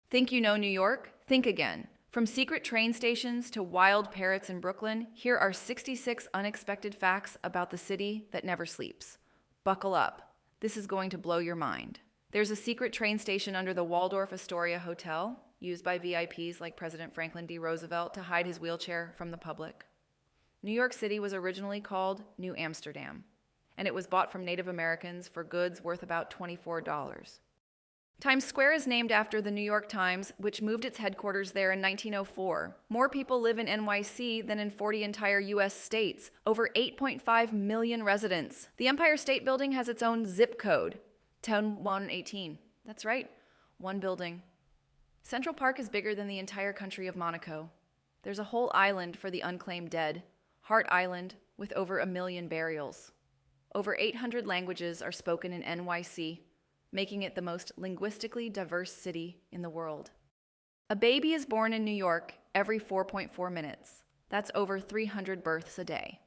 Think you know New York? Think again. From secret train stations to wild parrots in Brooklyn, here are 66 unexpected facts about the city that never sleeps. Buckle up. This is going to blow your mind. There's a secret train station under the Waldorf Astoria Hotel, used by VIPs like President Franklin D. Roosevelt to hide his wheelchair from the public. New York City was originally called New Amsterdam, and it was bought from Native Americans for goods worth about $24. Times Square is named after the New York Times, which moved its headquarters there in 1904. More people live in NYC than in 40 entire U.S. states, over 8.5 million residents. The Empire State Building has its own zip code, 10118. That's right, one building. Central Park is bigger than the entire country of Monaco. There's a whole island for the unclaimed dead, Hart Island, with over 1 million burials. Over 800 languages are spoken in NYC, making it the most linguistically diverse city in the world. A baby is born in New York every 4.4 minutes. That's over 300 births a day.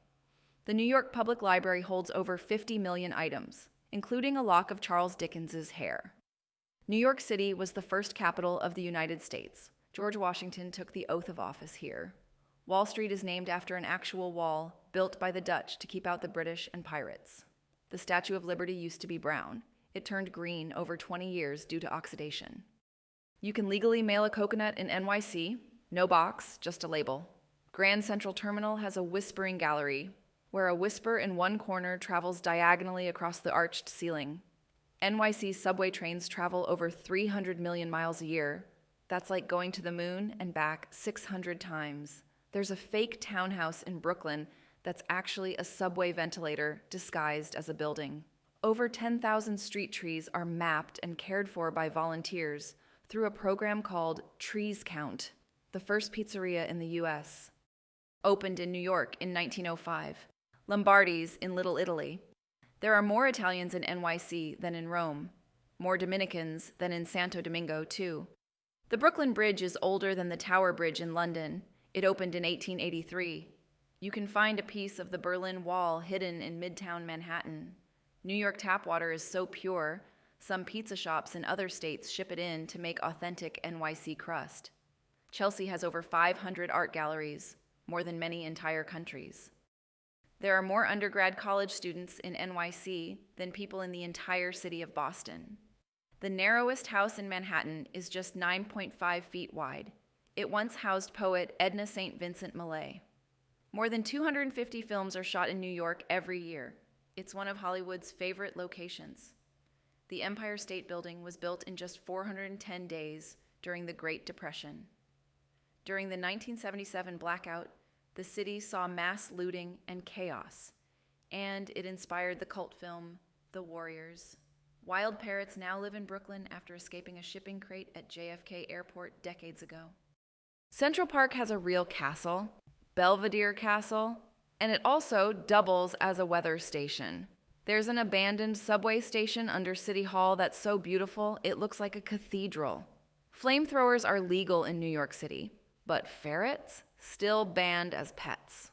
The New York Public Library holds over 50 million items, including a lock of Charles Dickens's hair. New York City was the first capital of the United States. George Washington took the oath of office here. Wall Street is named after an actual wall built by the Dutch to keep out the British and pirates. The Statue of Liberty used to be brown. It turned green over 20 years due to oxidation. You can legally mail a coconut in NYC. No box, just a label. Grand Central Terminal has a whispering gallery, where a whisper in one corner travels diagonally across the arched ceiling. NYC subway trains travel over 300 million miles a year. That's like going to the moon and back 600 times. There's a fake townhouse in Brooklyn that's actually a subway ventilator disguised as a building. Over 10,000 street trees are mapped and cared for by volunteers through a program called Trees Count, the first pizzeria in the U.S. Opened in New York in 1905. Lombardi's in Little Italy. There are more Italians in NYC than in Rome. More Dominicans than in Santo Domingo, too. The Brooklyn Bridge is older than the Tower Bridge in London. It opened in 1883. You can find a piece of the Berlin Wall hidden in Midtown Manhattan. New York tap water is so pure, some pizza shops in other states ship it in to make authentic NYC crust. Chelsea has over 500 art galleries, more than many entire countries. There are more undergrad college students in NYC than people in the entire city of Boston. The narrowest house in Manhattan is just 9.5 feet wide. It once housed poet Edna St. Vincent Millay. More than 250 films are shot in New York every year. It's one of Hollywood's favorite locations. The Empire State Building was built in just 410 days during the Great Depression. During the 1977 blackout, the city saw mass looting and chaos, and it inspired the cult film, The Warriors. Wild parrots now live in Brooklyn after escaping a shipping crate at JFK Airport decades ago. Central Park has a real castle, Belvedere Castle, and it also doubles as a weather station. There's an abandoned subway station under City Hall that's so beautiful it looks like a cathedral. Flamethrowers are legal in New York City, but ferrets still banned as pets.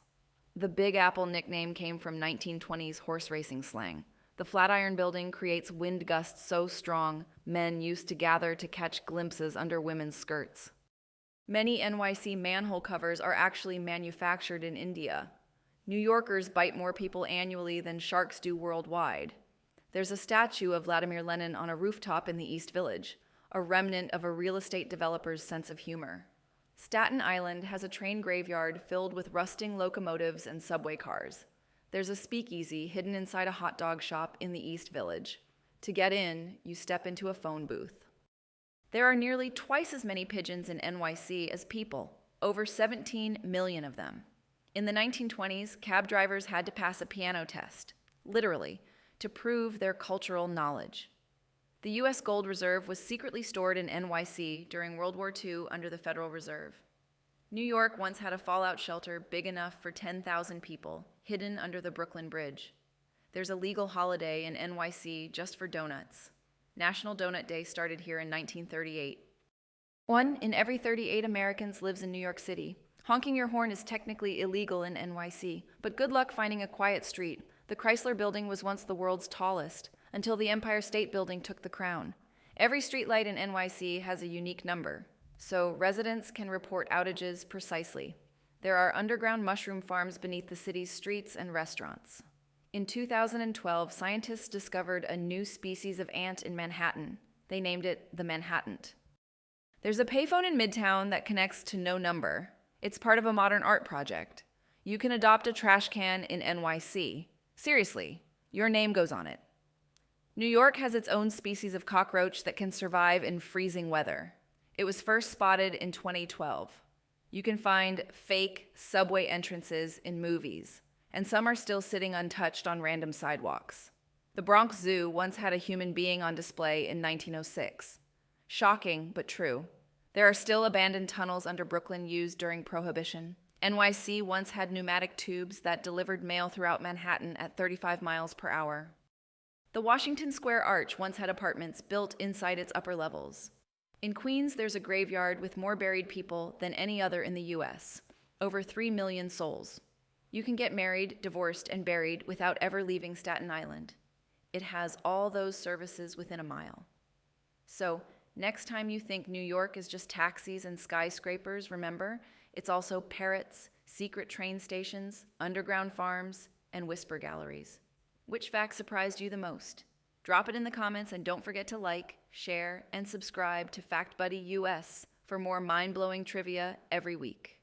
The Big Apple nickname came from 1920s horse racing slang. The Flatiron Building creates wind gusts so strong, men used to gather to catch glimpses under women's skirts. Many NYC manhole covers are actually manufactured in India. New Yorkers bite more people annually than sharks do worldwide. There's a statue of Vladimir Lenin on a rooftop in the East Village, a remnant of a real estate developer's sense of humor. Staten Island has a train graveyard filled with rusting locomotives and subway cars. There's a speakeasy hidden inside a hot dog shop in the East Village. To get in, you step into a phone booth. There are nearly twice as many pigeons in NYC as people, over 17 million of them. In the 1920s, cab drivers had to pass a piano test, literally, to prove their cultural knowledge. The U.S. Gold Reserve was secretly stored in NYC during World War II under the Federal Reserve. New York once had a fallout shelter big enough for 10,000 people, hidden under the Brooklyn Bridge. There's a legal holiday in NYC just for donuts. National Donut Day started here in 1938. 1 in every 38 Americans lives in New York City. Honking your horn is technically illegal in NYC, but good luck finding a quiet street. The Chrysler Building was once the world's tallest, until the Empire State Building took the crown. Every streetlight in NYC has a unique number, so residents can report outages precisely. There are underground mushroom farms beneath the city's streets and restaurants. In 2012, scientists discovered a new species of ant in Manhattan. They named it the Manhattan. There's a payphone in Midtown that connects to no number. It's part of a modern art project. You can adopt a trash can in NYC. Seriously, your name goes on it. New York has its own species of cockroach that can survive in freezing weather. It was first spotted in 2012. You can find fake subway entrances in movies, and some are still sitting untouched on random sidewalks. The Bronx Zoo once had a human being on display in 1906. Shocking, but true. There are still abandoned tunnels under Brooklyn used during Prohibition. NYC once had pneumatic tubes that delivered mail throughout Manhattan at 35 miles per hour. The Washington Square Arch once had apartments built inside its upper levels. In Queens, there's a graveyard with more buried people than any other in the U.S., over 3 million souls. You can get married, divorced, and buried without ever leaving Staten Island. It has all those services within a mile. So, next time you think New York is just taxis and skyscrapers, remember, it's also parrots, secret train stations, underground farms, and whisper galleries. Which fact surprised you the most? Drop it in the comments and don't forget to like, share, and subscribe to FactBuddy US for more mind-blowing trivia every week.